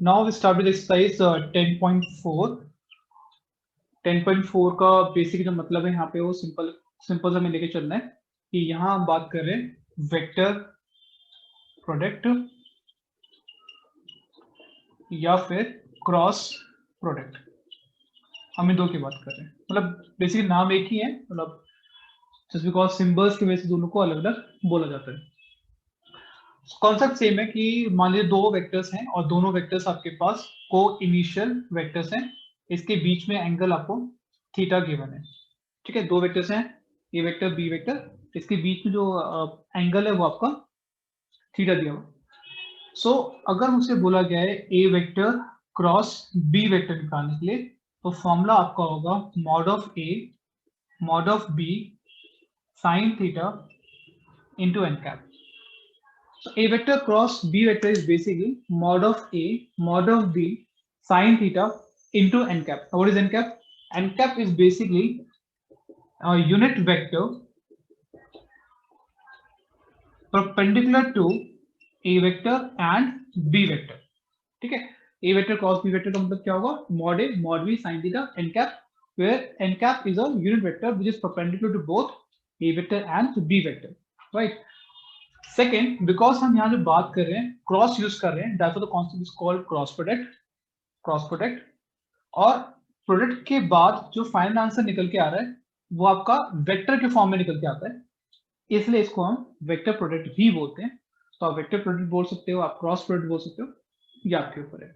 Now we start with exercise 10.4. 10.4 का basic जो मतलब है यहाँ पे वो सिंपल सिंपल सा में लेके चलना है कि यहाँ हम बात कर रहे हैं वेक्टर प्रोडक्ट या फिर क्रॉस प्रोडक्ट। हम इन दो की बात कर रहे हैं, मतलब बेसिकली नाम एक ही है, मतलब जस्ट बिकॉज सिंबल्स की वजह से दोनों को अलग अलग बोला जाता है। कॉन्सेप्ट सेम है कि मान लीजिए दो वेक्टर्स हैं और दोनों वेक्टर्स आपके पास को इनिशियल वेक्टर्स हैं, इसके बीच में एंगल आपको थीटा गिवन है। ठीक है, दो वेक्टर्स हैं, ए वेक्टर बी वेक्टर, इसके बीच में जो एंगल है वो आपका थीटा दिया हुआ। सो अगर मुझसे बोला गया है A vector cross B vector निकालने के लिए, तो फॉर्मूला आपका होगा mod of A mod of B sine theta into N cap. So A vector cross B vector is basically mod of A mod of B sin theta into n cap. Now what is n cap? N cap is basically a unit vector perpendicular to A vector and B vector. ठीक है, A vector cross B vector का मतलब क्या होगा? Mod A mod B sin theta n cap, where n cap is a unit vector which is perpendicular to both A vector and B vector, right? Second, because हम यहाँ जो बात कर रहे हैं क्रॉस यूज कर रहे हैं, that's the concept is called cross product. Cross product और प्रोडक्ट के बाद जो फाइनल आंसर निकल के आ रहा है वो आपका वेक्टर के फॉर्म में निकल के आता है, इसलिए इसको हम वेक्टर प्रोडक्ट भी बोलते हैं। तो आप वेक्टर प्रोडक्ट बोल सकते हो, आप क्रॉस प्रोडक्ट बोल सकते हो, ये आपके ऊपर है।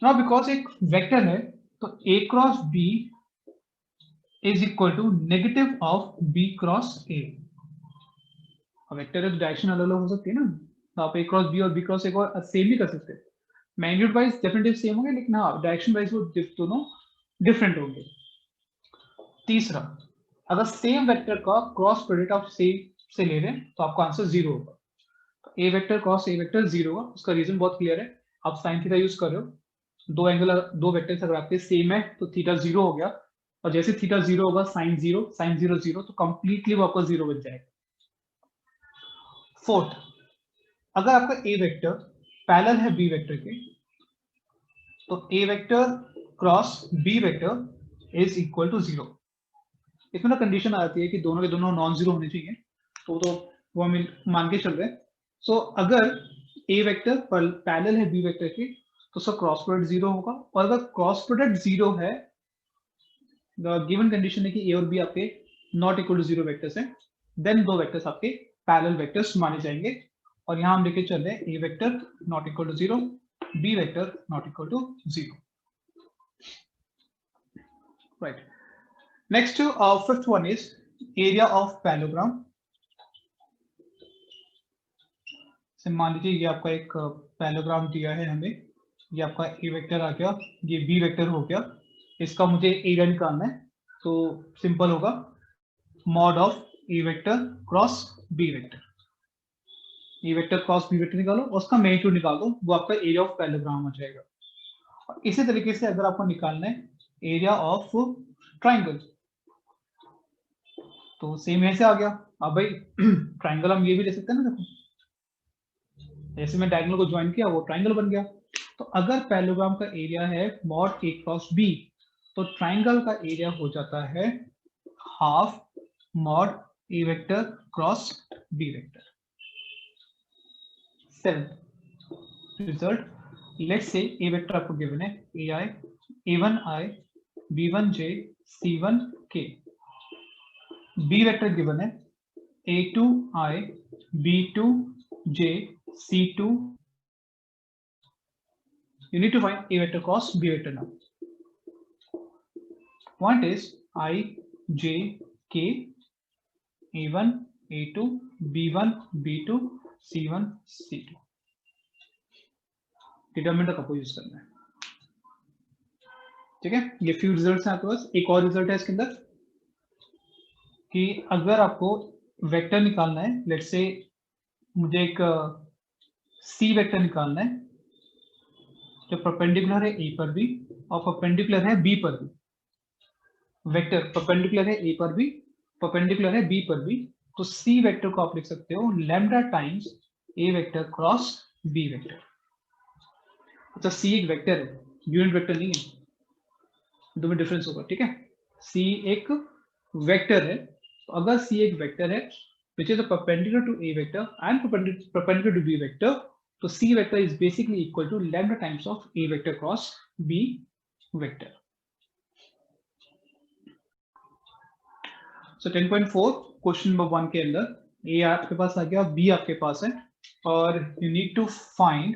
नाउ बिकॉज एक वेक्टर है तो A cross B is equal to negative of B cross A. Vector है तो डायरेक्शन अलग अलग हो सकती है ना, तो आप ए क्रॉस बी और बी क्रॉस ए को सेम भी कर सकते हैं। मैग्नीट्यूड वाइज डेफिनेटली सेम होंगे, लेकिन हाँ डायरेक्शन वाइज वो दोनों डिफरेंट होंगे। तीसरा, अगर सेम वेक्टर का क्रॉस प्रोडक्ट आप सेम से ले रहे हैं तो आपका आंसर जीरो होगा। तो A vector cross A vector zero होगा, उसका रीजन बहुत क्लियर है। आप साइन थीटा यूज कर रहे हो, दो एंगल दो वेक्टर्स अगर आपके सेम है तो थीटा जीरो हो गया, और जैसे थीटा जीरो होगा साइन जीरो जीरो, तो कंप्लीटली वो आपका जीरो बन जाएगा। फोर्थ, अगर आपका ए वेक्टर पैरेलल है बी वेक्टर के, तो A vector cross B vector is equal to zero. इसमें ना कंडीशन आ जाती है कि दोनों के दोनों नॉन जीरो होने चाहिए, तो वो हम मान के चल रहे हैं। सो अगर ए वेक्टर पैरेलल है बी वेक्टर के तो उसका क्रॉस प्रोडक्ट जीरो होगा, और अगर क्रॉस प्रोडक्ट जीरो है, गिवन कंडीशन है कि ए और बी आपके not equal to zero vectors हैं, देन दो वेक्टर्स आपके पैरेलल वेक्टर्स माने जाएंगे। और यहां हम लेके चल रहे हैं A vector not equal to zero, B vector not equal to zero, right. Next fifth one is area of parallelogram. मान लीजिए ये आपका एक पैरेललोग्राम दिया है हमें, ये आपका ए वेक्टर आ गया, ये बी वेक्टर हो गया, इसका मुझे एरिया निकालना है, तो सिंपल होगा mod of A vector cross B vector. A vector cross B vector निकालो, उसका मैग्नीट्यूड निकाल दो, वो आपका एरिया ऑफ पैरेललोग्राम हो जाएगा। और इसी तरीके से अगर आपको निकालना है एरिया ऑफ ट्राइंगल, तो सेम ऐसे आ गया। अब भाई ट्राइंगल हम ये भी ले सकते हैं ना, देखो जैसे मैं डायगोनल को ज्वाइन किया वो ट्राइंगल बन गया। तो अगर पैरेललोग्राम का एरिया है मॉड ए क्रॉस बी, तो ट्राइंगल का एरिया हो जाता है half mod A vector cross B vector. Seventh result, let's say A vector आपको गिवन है A I a1i b1j c1k, B vector given है a2i b2j c2। You need to find a vector cross b vector now. Point is I, j, k, a1, a2, b1, b2, c1, c2। Determinant का use करना है, ठीक है। ये few results हैं आपके पास। एक और रिजल्ट है इसके अंदर कि अगर आपको वेक्टर निकालना है, लेट्स से मुझे एक सी वेक्टर निकालना है जो परपेंडिकुलर है ए पर भी और परपेंडिकुलर है बी पर भी। वेक्टर परपेंडिकुलर है ए पर भी, परपेंडिकुलर है बी पर भी, तो सी वेक्टर को आप लिख सकते हो लैम्डा टाइम्स ए वेक्टर क्रॉस बी वेक्टर। अच्छा सी एक वेक्टर है, यूनिट वेक्टर नहीं है, दो में डिफरेंस होगा, ठीक है। सी एक वेक्टर है, तो अगर सी एक वेक्टर है which is a perpendicular to a vector and perpendicular to b vector, तो c vector is basically equal to lambda times of a vector cross b vector. So 10.4 question number 1 के अंदर a आपके पास आ गया, b आपके पास है, और you need to find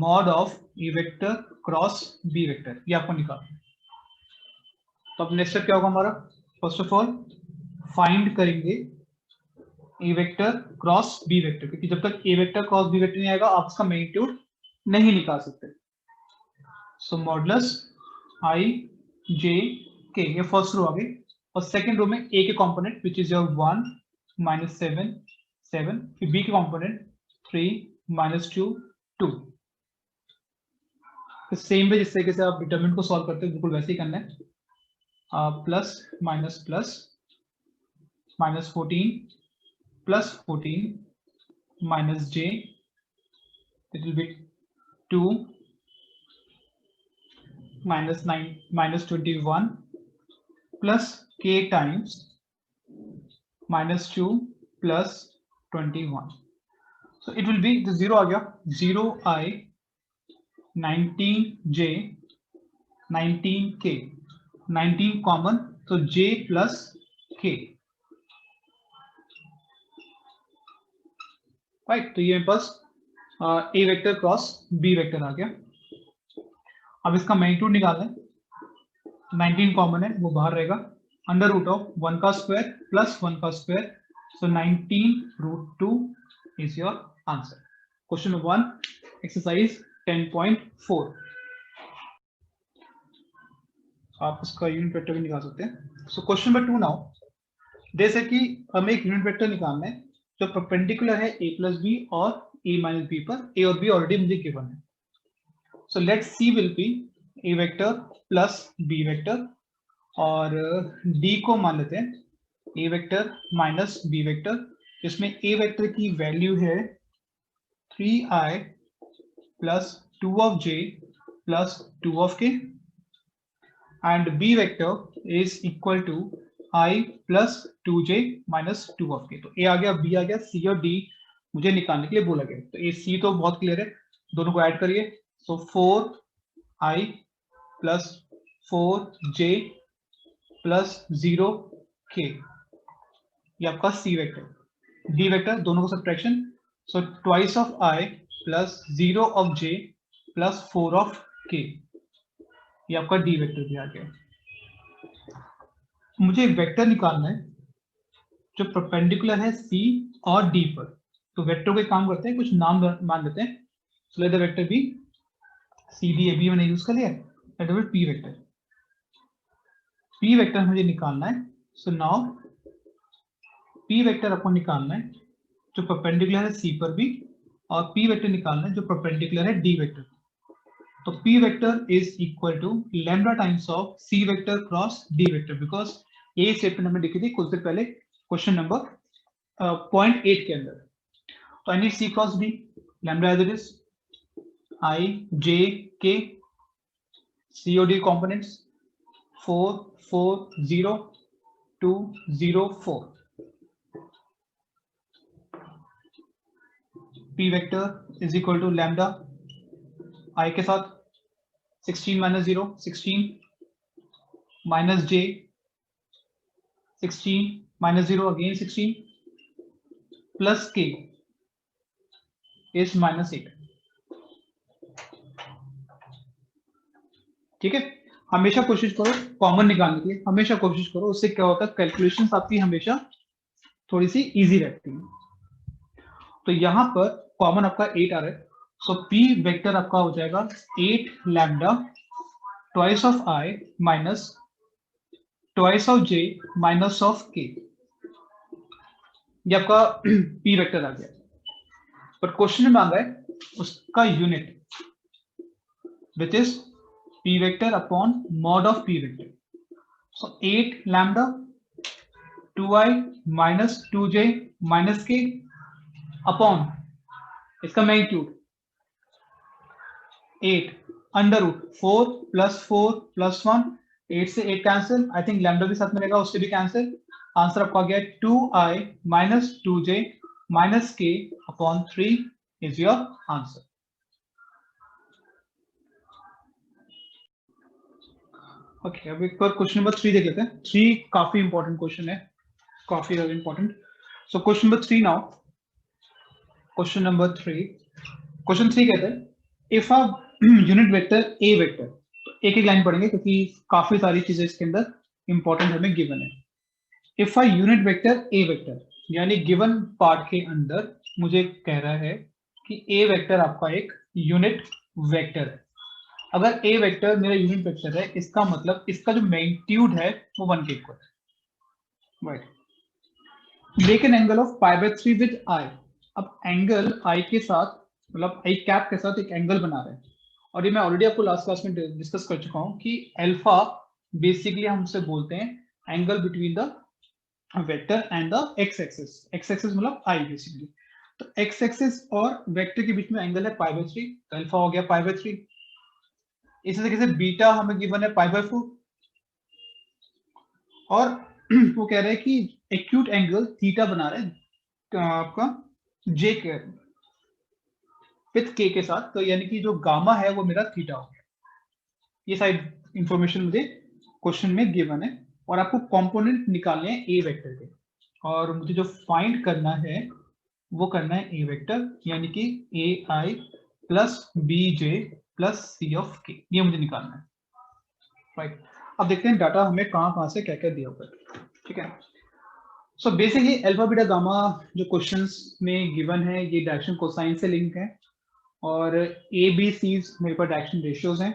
mod of a vector cross b vector, ये आपको निकालना है। तो अब नेक्स्ट स्टेप क्या होगा हमारा, फर्स्ट ऑफ ऑल फाइंड करेंगे ए वेक्टर क्रॉस बी वेक्टर, क्योंकि जब तक ए वेक्टर क्रॉस बी वेक्टर नहीं आएगा आप इसका मैग्नीट्यूड नहीं निकाल सकते। सो मॉडुलस आई जे के, ये फर्स्ट रो आ गई, और सेकंड रो में ए के component which is your 1 minus 7 7, फिर बी के कंपोनेंट 3 माइनस 2 2। सेम वे जिस तरीके से आप डिटरमिनेंट को सॉल्व करते हैं बिल्कुल वैसे ही करना है, plus minus minus 14 plus 14 minus j, it will be 2 minus 9 minus 21 plus k times minus 2 plus 21. So it will be the 0 आ गया, 0i 19j 19k, 19 कॉमन तो j plus k, राइट। तो ये मेरे पास ए वेक्टर क्रॉस बी वेक्टर आ गया। अब इसका magnitude निकालना है, 19 कॉमन है वो बाहर रहेगा, अंडर रूट ऑफ 1 का स्क्वायर प्लस 1 का square, so 19√2 is your answer. Question number 1 exercise 10.4। आप उसका यूनिट वेक्टर भी निकाल सकते हैं। सो क्वेश्चन नंबर 2 नाउ, जैसे कि हमें एक यूनिट वेक्टर निकालना है जो परपेंडिकुलर है a प्लस बी और a माइनस बी पर, a और b ऑलरेडी मुझे गिवन है। So let c will be a vector plus b vector, और d को मान लेते हैं a vector minus b vector, जिसमें a वेक्टर की वैल्यू है 3i plus 2 of j plus 2 of k, and b vector is equal to i plus 2j minus 2 of k। तो a आ गया, b आ गया, c और d मुझे निकालने के लिए बोला गया। तो a c तो बहुत क्लियर है, दोनों को ऐड करिए, सो 4i plus 4j plus 0k, ये आपका c वेक्टर। d वेक्टर दोनों को subtraction, so twice of i plus 0 of j plus 4 of k, ये आपका d वेक्टर भी आ गया। मुझे एक वेक्टर निकालना है जो परपेंडिकुलर है c और d पर। तो वेक्टर को एक काम करते हैं, कुछ नाम मान लेते हैं। So let the vector B C D A B मैंने यूज कर लिया, let the P vector. P vector मुझे निकालना है। सो नाउ पी वेक्टर आपको निकालना है जो परपेंडिकुलर है c पर भी, और पी वेक्टर निकालना है जो परपेंडिकुलर है d वेक्टर। तो p vector is equal to lambda times of c vector cross d vector, because ये स्टेटमेंट हमने लिखी थी कुछ देर पहले क्वेश्चन नंबर 0.8 के अंदर। तो I need c cross d, lambda as it is i j k, c और d components 4 4 0 2 0 4, p vector is equal to lambda i के साथ 16 माइनस 0 16 माइनस j 16 माइनस 0 again 16 plus k is minus 8। ठीक है, हमेशा कोशिश करो कॉमन निकालने की, हमेशा कोशिश करो, उससे क्या होता है कैलकुलेशंस आपकी हमेशा थोड़ी सी इजी रहती है। तो यहां पर कॉमन आपका 8 आ रहा है, सो p वेक्टर आपका हो जाएगा 8 lambda twice of i minus twice of j minus of k, ये आपका p वेक्टर आ गया। पर क्वेश्चन में मांगा है उसका unit which is p vector upon mod of p vector. So 8 lambda 2i minus 2j minus k upon इसका magnitude 8 under root 4 + 1 8 से 8 कैंसिल, आई थिंक लैम्डा भी साथ में रहेगा, उससे भी कैंसिल। आंसर आपको आ गया 2i - 2j - k upon 3 is your answer. Okay, अब एक बार क्वेश्चन नंबर 3 देख लेते हैं। 3 काफी इंपॉर्टेंट क्वेश्चन है, काफी ज्यादा important. So question number 3 now, question number 3, question 3 कहते हैं if a unit vector A vector, एक एक लाइन पढ़ेंगे क्योंकि काफी सारी चीजें इसके अंदर इंपॉर्टेंट हमें गिवन है। If a unit vector A vector, यानी गिवन पार्ट के अंदर मुझे कह रहा है कि ए वेक्टर आपका एक यूनिट वेक्टर है। अगर ए वेक्टर मेरा यूनिट वेक्टर है, इसका मतलब इसका जो मैग्नीट्यूड है वो 1 के इक्वल है, right. Make an angle of π/3 with i. अब एंगल आई के साथ, मतलब आई कैप के साथ एक एंगल बना रहे हैं, और ये मैं ऑलरेडी आपको लास्ट क्लास में डिस्कस कर चुका हूँ कि अल्फा बेसिकली हम उसे बोलते हैं angle between the vector and the x axis. X axis मतलब आई बेसिकली। तो एक्स एक्सिस और वेक्टर के बीच में एंगल है π/3, तो अल्फा हो गया π/3। इसी तरीके से बीटा हमें गिवन है π/4, और वो कह रहे हैं कि एक्यूट एंगल थीटा बना रहे हैं आपका जे के विथ के के साथ, तो यानी कि जो गामा है वो मेरा थीटा हो गया। ये सारी इंफॉर्मेशन मुझे क्वेश्चन में गिवन है, और आपको कंपोनेंट निकालने हैं ए वेक्टर के, और मुझे जो फाइंड करना है वो करना है ए वेक्टर, यानी कि A i plus B j plus C of k, ये मुझे निकालना है, राइट। अब देखते हैं डाटा हमें कहाँ से क्या क्या दिया होगा, ठीक है। So basically alpha beta gamma जो क्वेश्चंस में गिवन है ये डायरेक्शन कोसाइन से लिंक है, और ए बी सी मेरे पास डायरेक्शन रेशियोज हैं।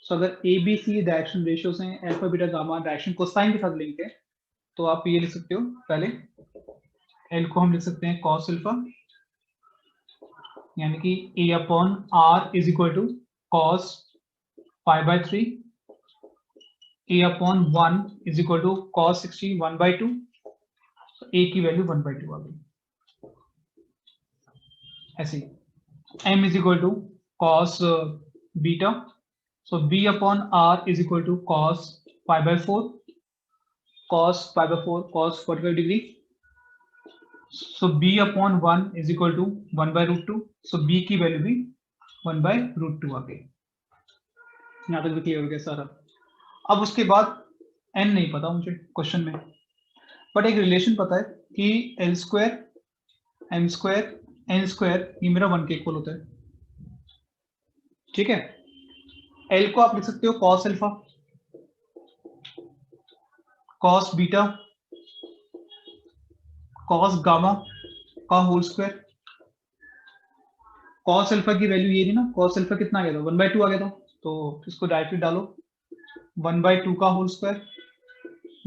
सो अगर A B C direction ratios हैं, alpha beta gamma direction cosine के साथ लिंक है, तो आप ये लिख सकते हो, पहले एल को हम लिख सकते हैं कॉस अल्फा, यानी कि a upon r is equal to cos π/3, a upon 1 is equal to cos 60 1/2, a की वैल्यू 1/2 आ गई। ऐसे m is equal to cos beta, so b upon r is equal to cos π/4, cos π/4 cos 45 degree, so b upon 1 is equal to 1/√2, so b की value भी 1/√2 आ गई। यहाँ तक भी क्लियर हो गया सारा। अब उसके बाद n नहीं पता मुझे क्वेश्चन में, बट एक रिलेशन पता है कि l² m² n² ये मेरा 1 के इक्वल होता है, ठीक है। l को आप लिख सकते हो cos alpha, cos beta, cos gamma का होल स्क्वायर। cos अल्फा की वैल्यू ये थी ना, cos अल्फा कितना आ गया था 1/2 आ गया था, तो इसको डायरेक्टली डालो 1/2 का होल स्क्वायर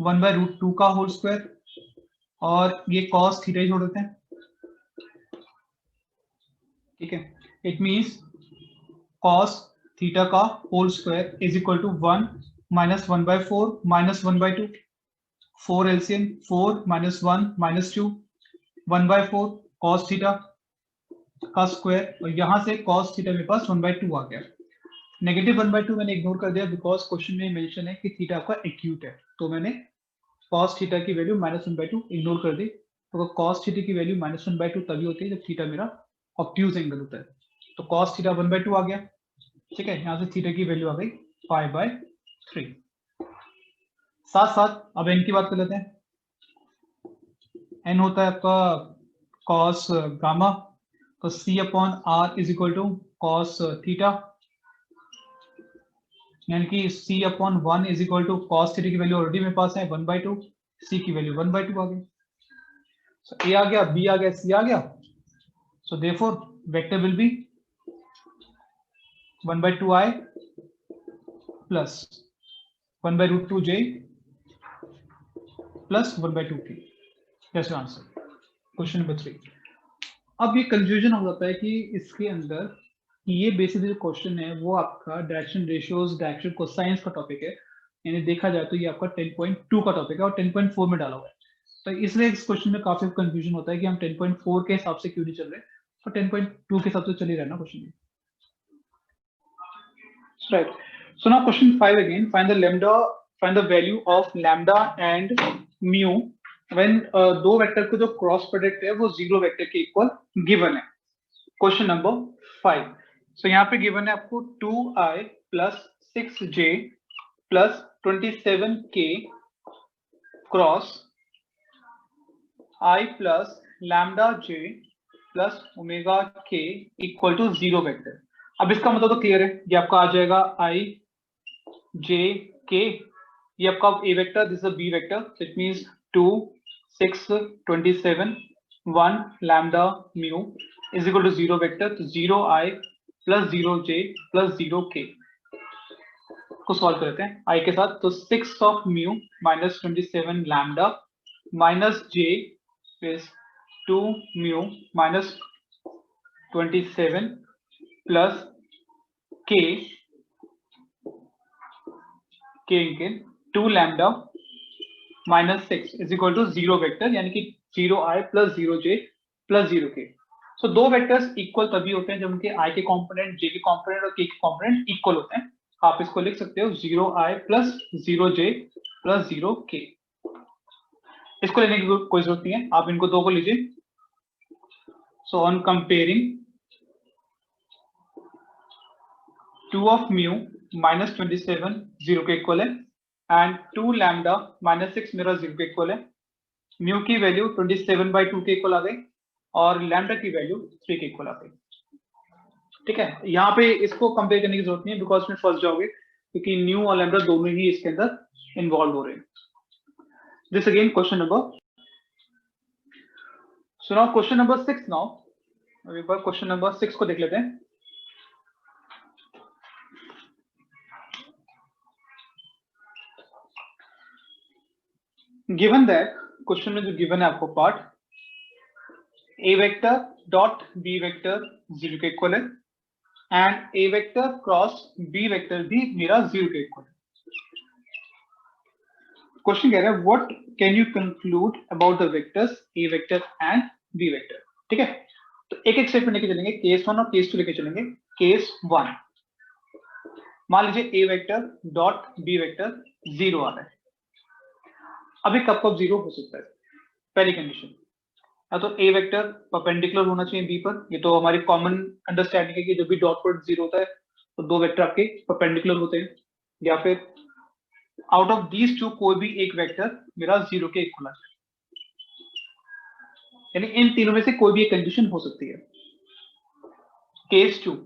1/√2 का होल स्क्वायर, और ये cos थीटा ही छोड़ देते हैं, ठीक है। इट मींस cos थीटा का whole square is equal to 1 - 1/4 - 1/2, 4 LCM 4 - 1 - 2 1/4 cos theta का स्क्वायर, और यहां से cos थीटा मेरे पास 1/2 आ गया। नेगेटिव 1/2 मैंने इग्नोर कर दिया बिकॉज क्वेश्चन में मेंशन है कि थीटा आपका एक्यूट है, तो मैंने cos थीटा की वैल्यू -1/2 इग्नोर कर दी। तो cos थीटा की वैल्यू -1/2 तभी होती है जब थीटा मेरा ऑब्ट्यूज एंगल होता है, तो cos थीटा 1/2 आ गया, ठीक है। यहाँ से थीटा की वैल्यू आ गई π/3। साथ साथ अब n की बात कर लेते हैं। n होता है आपका cos गामा, तो c upon r is equal to cos theta, यानी कि c upon 1 is equal to cos theta की वैल्यू ऑलरेडी मेरे पास है 1/2, c की वैल्यू 1/2 आ गई। सो a आ गया, b आ गया, c आ गया, so therefore vector will be 1/2i plus 1/√2j plus 1/2k। That's your answer, question number 3। अब ये कंफ्यूजन हो जाता है कि इसके अंदर ये बेसिकली जो क्वेश्चन है वो आपका डायरेक्शन रेशियोज डायरेक्शन कोसाइंस का टॉपिक है, यानी देखा जाए तो ये आपका 10.2 का टॉपिक है और 10.4 में डाला हुआ है, तो इसलिए इस क्वेश्चन में काफी कंफ्यूजन होता है कि हम 10.4 के हिसाब से क्यों नहीं चल रहे और 10.2 के हिसाब से चल ही रहना क्वेश्चन में। Right. So now question 5 again. Find the value of lambda and mu when दो वेक्टर को जो क्रॉस प्रोडक्ट है वो जीरो वेक्टर के इक्वल गिवन है. Question number 5. सो यहाँ पे गिवन है आपको 2i plus 6j plus 27k cross i plus lambda j plus omega k equal to zero vector. अब इसका मतलब तो क्लियर है, ये आपका आ जाएगा i j k, ये आपका a vector, this is B vector, it means 2 6 27 1 lambda mu is equal to 0 vector, तो 0i plus 0j plus 0k को सॉल्व करते हैं i के साथ. तो 6 of mu minus 27 lambda minus j is 2 mu minus 27 plus k इनके 2 lambda minus 6 is equal to 0 vector, यानी कि 0i plus 0j plus 0k. सो दो वेक्टर्स इक्वल तभी होते हैं जब उनके i के कंपोनेंट, j के कंपोनेंट और k के कंपोनेंट इक्वल होते हैं. आप इसको लिख सकते हो 0i plus 0j plus 0k. इसको लेने की कोई जरूरत नहीं है, आप इनको दो को लीजिए. So on comparing 2 of mu minus 27 0 के इक्वल है एंड 2 lambda minus 6 मेरा 0 के इक्वल है. म्यू की वैल्यू 27/2 के इक्वल आ गई और लैम्डा की वैल्यू 3 के इक्वल आ गई. ठीक है, यहाँ पे इसको कंपेयर करने की जरूरत नहीं है बिकॉज में फंस जाओगे, क्योंकि न्यू और लैम्डा दोनों ही इसके अंदर इन्वॉल्व हो रहे हैं. This again question number. So now question number 6. Now एक बार क्वेश्चन नंबर 6 को देख लेते हैं. गिवन दैट, क्वेश्चन में जो गिवन है आपको part, A vector dot B vector 0 के इक्वल है and A vector cross B vector भी मेरा 0 के इक्वल है. क्वेश्चन कह रहा है what can you conclude about the vectors A vector and B vector. ठीक है, तो एक एक स्टेप में लेके चलेंगे, केस 1 और केस 2 लेके चलेंगे. केस 1, मान लीजिए ए वेक्टर डॉट बी वेक्टर 0 आ रहा है. अभी कब कब 0 हो सकता है? पहली कंडीशन, या तो ए वेक्टर परपेंडिकुलर होना चाहिए बी पर, ये तो हमारी कॉमन अंडरस्टैंडिंग है कि जब भी डॉट प्रोडक्ट 0 होता है तो दो वेक्टर आपके परपेंडिकुलर होते हैं. या फिर आउट ऑफ दीज टू कोई भी एक वेक्टर मेरा 0 के इक्वल आ जाए, यानी इन तीनों में से कोई भी एक कंडीशन हो सकती है. केस 2,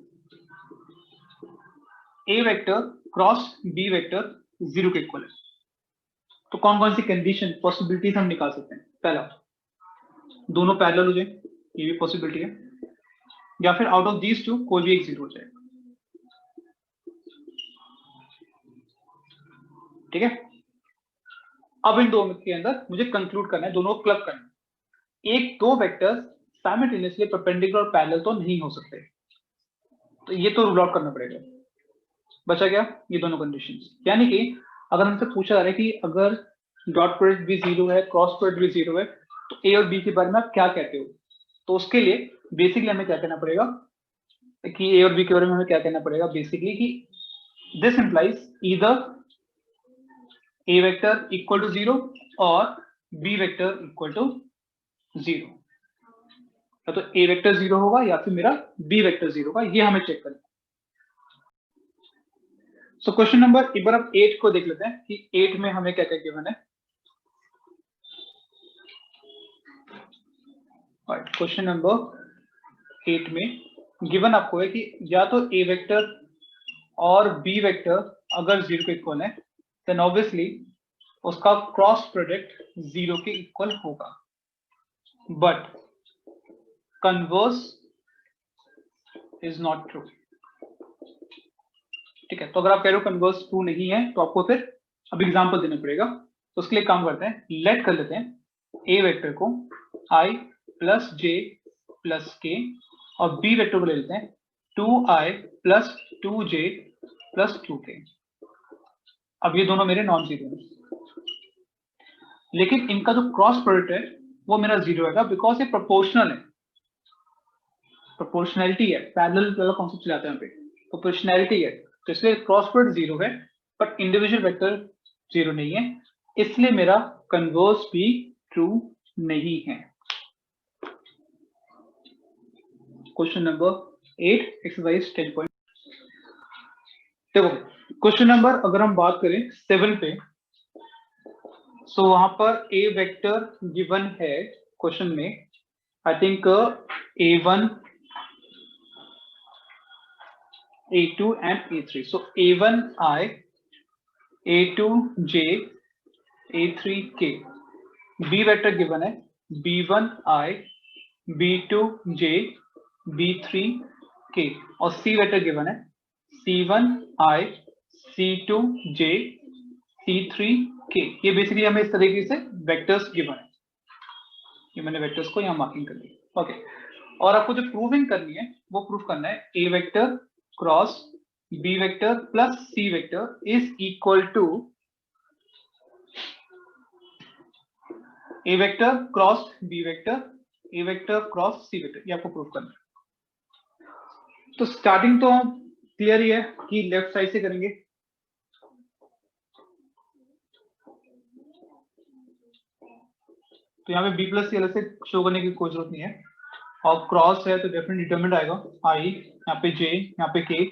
ए वेक्टर क्रॉस बी वेक्टर 0 के इक्वल है. तो कौन कौन सी कंडीशन पॉसिबिलिटीज हम निकाल सकते हैं? पहला, दोनों पैरेलल हो जाए, ये भी पॉसिबिलिटी है. या फिर आउट ऑफ दीज टू कोई भी एक 0 हो जाए. ठीक है, अब इन दोनों के अंदर मुझे कंक्लूड करना है, दोनों को क्लब करना है. एक दो वेक्टर्स साइमल्टेनियसली परपेंडिकुलर और पैरेलल तो नहीं हो सकते, तो ये तो रूल आउट करना पड़ेगा. बचा गया ये दोनों कंडीशंस. यानी कि अगर हमसे पूछा जा रहा है कि अगर डॉट प्रोडक्ट भी 0 है, क्रॉस प्रोडक्ट भी 0 है, तो ए और बी के बारे में आप क्या कहते हो? तो उसके लिए बेसिकली हमें क्या कहना पड़ेगा कि ए और बी के बारे में हमें क्या कहना पड़ेगा बेसिकली कि this implies either A vector equal to 0 और बी वेक्टर इक्वल टू 0. तो ए वेक्टर 0 होगा या फिर मेरा बी वेक्टर 0 होगा, ये हमें चेक करना. सो क्वेश्चन नंबर, एक बार आप 8 को देख लेते हैं कि 8 में हमें क्या क्या गिवन है. क्वेश्चन नंबर 8 में गिवन आपको है कि या तो ए वेक्टर और बी वेक्टर अगर 0 के इक्वल है देन ऑब्वियसली उसका क्रॉस प्रोडक्ट 0 के इक्वल होगा, but converse is not true. ठीक है, तो अगर आप कह रहे हो कन्वर्स ट्रू नहीं है तो आपको फिर अब एग्जांपल देना पड़ेगा. तो उसके लिए काम करते हैं, लेट कर लेते हैं ए वेक्टर को i plus j plus k और बी वेक्टर को ले लेते हैं 2i plus 2j plus 2k. अब ये दोनों मेरे नॉन जीरो हैं, लेकिन इनका जो क्रॉस प्रोडक्ट है वो मेरा 0 आएगा बिकॉज ये प्रोपोर्शनल है. प्रोपोर्शनैलिटी है, पैरेलल वाला कॉन्सेप्ट चलाते हैं यहाँ पे, प्रोपोर्शनैलिटी है. तो इसलिए क्रॉस प्रोडक्ट 0 है बट इंडिविजुअल वेक्टर 0 नहीं है, इसलिए मेरा कन्वर्स भी ट्रू नहीं है। Question number 8 exercise 10. देखो क्वेश्चन नंबर अगर हम बात करें 7 पे, सो वहां पर ए वेक्टर गिवन है क्वेश्चन में, I think A1, A2 and A3. So A1I, A2J, A3K. B vector given है B1I, B2J, B3K और C वेक्टर गिवन है C1I, C2J, C3K. ये बेसिकली हमें इस तरीके से वेक्टर्स गिवन है, ये मैंने वेक्टर्स को यहाँ मार्किंग कर दी। ओके, और आपको जो प्रूविंग करनी है वो प्रूव करना है A vector cross B vector plus C vector is equal to A vector cross B vector, A vector cross C vector, ये आपको प्रूव करना है। तो स्टार्टिंग तो क्लियर ही है कि लेफ्ट साइड से करेंगे। तो यहाँ पे B प्लस C अलग से शो करने की कोई जरूरत नहीं है, और क्रॉस है तो डेफिनेट डिटरमिनेंट आएगा I, यहाँ पे J, यहाँ पे K।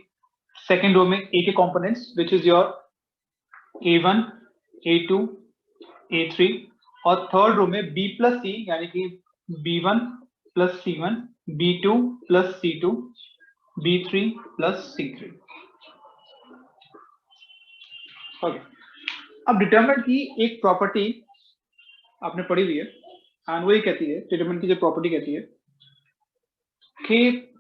सेकेंड रो में A के components which is your A1, A2, A3, और थर्ड रो में B प्लस C यानी कि B1 plus C1, B2 plus C2, B3 plus C3। Okay, अब डिटरमिनेंट की एक प्रॉपर्टी आपने पढ़ी हुई है एंड वो ये कहती है, डिटरमिनेंट की जो प्रॉपर्टी कहती है कि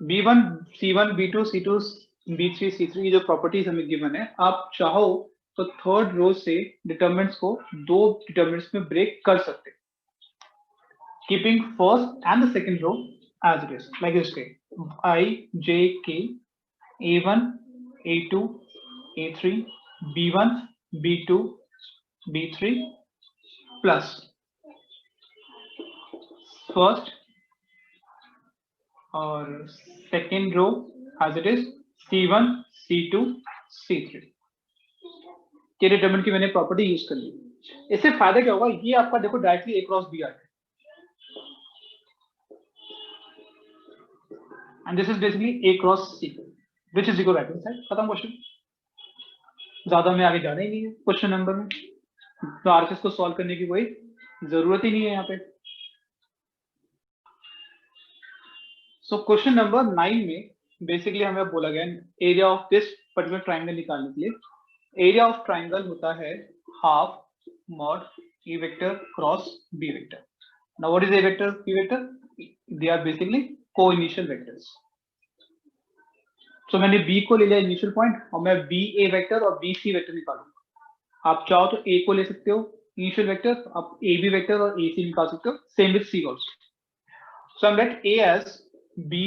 B1, C1, B2, C2, B3, C3 की जो प्रॉपर्टीज हमें गिवन है, आप चाहो तो थर्ड रो से डिटरमिनेंट्स को दो डिटरमिनेंट्स में ब्रेक कर सकते, keeping first and the second row as it is, like this way I, J, K, A1, A2, A3, B1, B2, B3 plus first और second row as it is C1, C2, C3। ये determinant की मैंने property use कर ली। इससे फायदा क्या होगा, ये आपका देखो डायरेक्टली A क्रॉस B आ गया, and this is basically A cross C which is equal right hand side. खत्म क्वेश्चन, ज्यादा में आगे जाना ही नहीं है क्वेश्चन नंबर में, तो आरएचएस को सॉल्व करने की कोई जरूरत ही नहीं है यहाँ पे। सो क्वेश्चन नंबर 9 में बेसिकली हमें बोला गया area of this particular triangle निकालने के लिए। एरिया ऑफ ट्राइंगल होता है half mod A vector cross B vector. Now what is A vector B vector? They are basically coinitial vectors. So मैंने बी को ले लिया इनिशियल पॉइंट और मैं बी ए वेक्टर और बी सी वेक्टर निकालूंगा। आप चाहो तो ए को ले सकते हो इनिशियल वेक्टर, आप ए बी वेक्टर और ए सी निकाल सकते हो, same with C also. So I let A as B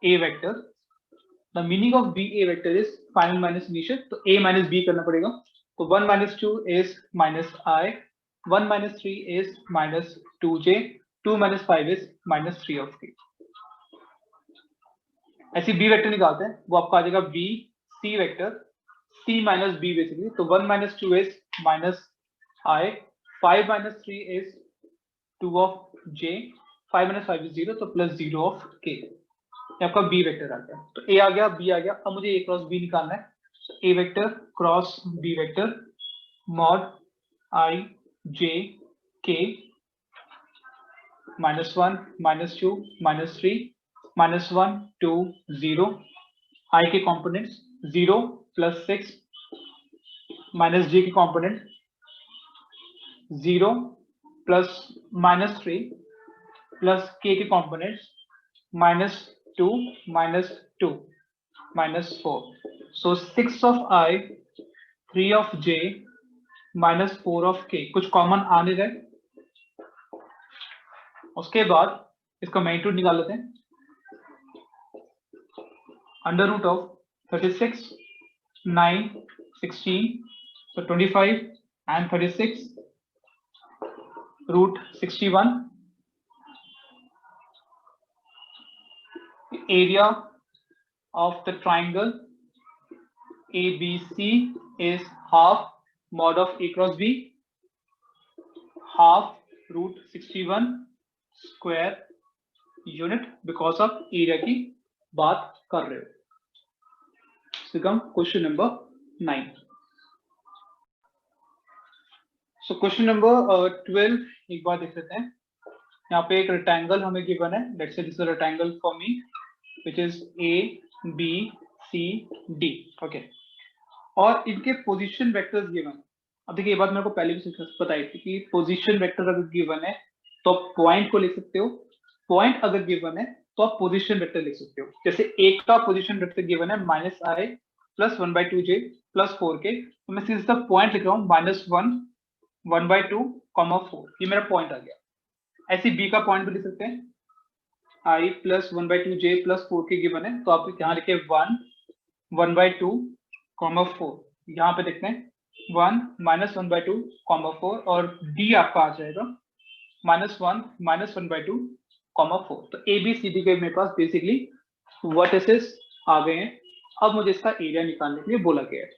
A vector. The meaning of B A vector is final minus initial. तो A minus B करना पड़ेगा। तो 1 minus 2 is minus I, 1 minus 3 is minus 2J, 2 minus 5 is minus 3 of K. ऐसी B vector निकालते हैं, वो आपका आ जाएगा B C vector, C minus B basically. तो 1 minus 2 is minus I, 5 minus 3 is 2 of J, 5 minus 5 is 0, तो plus 0 of K। ये आपका B वेक्टर आ गया। तो A आ गया, B आ गया, अब मुझे A क्रॉस B निकालना है। तो A vector cross B vector mod I J K -1 -2 -3 -1 2 0, I के कॉम्पोनेंट्स 0 प्लस 6 माइनस J के कॉम्पोनेंट 0 प्लस -3 प्लस K के components -2 -2 -4। So 6 of I, 3 of J, -4 of K। कुछ कॉमन आने रहे, उसके बाद इसका मैग्नीट्यूड निकाल लेते हैं। Under root of 36, 9, 16, so 25 and 36, root 61। area of the triangle ABC is half mod of A cross B, half root 61 square unit because of area की बात कर रहे हो। Question number 9। So question number 12 एक बार देख लेते हैं। यहाँ पे एक रेक्टेंगल हमें गिवन है, let's say this is rectangle for me which is ABCD, okay, और इनके पोजीशन वेक्टर्स गिवन है। अब देखिए ये बात मेरे को पहले भी बताई थी कि पोजीशन वेक्टर अगर गिवन है तो आप पॉइंट को लिख सकते हो, पॉइंट अगर गिवन है तो आप पोजीशन वेक्टर लिख सकते हो। जैसे एक का पोजीशन वेक्टर गिवन है -i + 1/2j + 4k, तो मैं सीधा पॉइंट लिख रहा हूँ -1 1/2, 4, ये मेरा पॉइंट आ गया। ऐसे बी का पॉइंट भी लिख सकते हैं, i + 1/2j + 4k गिवन है, तो आप यहाँ लिखे 1 1/2, 4, यहाँ पे देखते हैं 1 -1/2, 4, और डी आपका आ जाएगा -1 -1/2, 4। तो ABCD के मेरे पास बेसिकली वर्टिसेस आ गए हैं। अब मुझे इसका एरिया निकालने के लिए बोला गया है।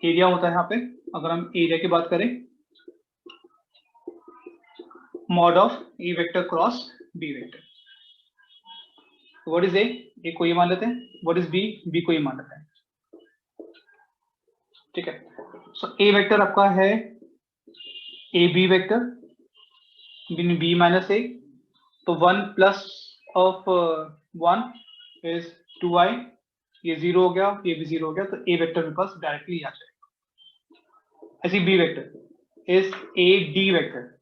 एरिया होता है यहाँ पे, अगर हम एरिया की बात करें, mod of A vector cross B vector. What is ए को ये मान लेते हैं, व्हाट इज बी को ये मान लेते हैं, ठीक है। सो A वेक्टर आपका है AB वेक्टर B - A, तो 1 प्लस ऑफ 1 इज 2i, ये 0 हो गया, ये भी 0 हो गया, तो A वेक्टर मेरे पास डायरेक्टली आ जाएगा। ऐसी B vector is AD vector,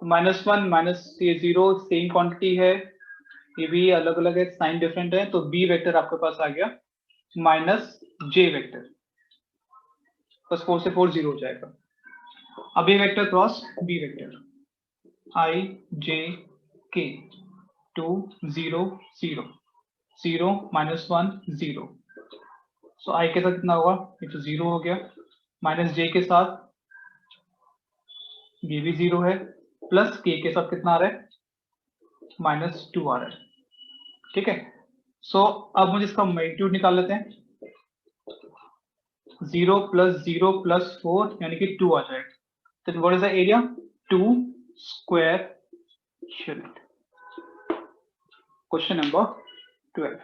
-1 ये 0 सेम क्वांटिटी है, ये भी अलग अलग है, साइन डिफरेंट है, तो B वेक्टर आपके पास आ गया -J वेक्टर, बस 4 से 4 0 हो जाएगा। अब A vector cross B vector, I J K 2 0 0 0 -1 0, so I के साथ कितना होगा, ये तो 0 हो गया, -J के साथ ये भी 0 है, प्लस K के साथ कितना आ रहा है, -2 आ रहा है, ठीक है। सो अब मुझे इसका मैग्नीट्यूड निकाल लेते हैं, 0 + 0 + 4 यानी कि 2 आ जाएगा। तो what is the area, 2 square unit. Question number 12।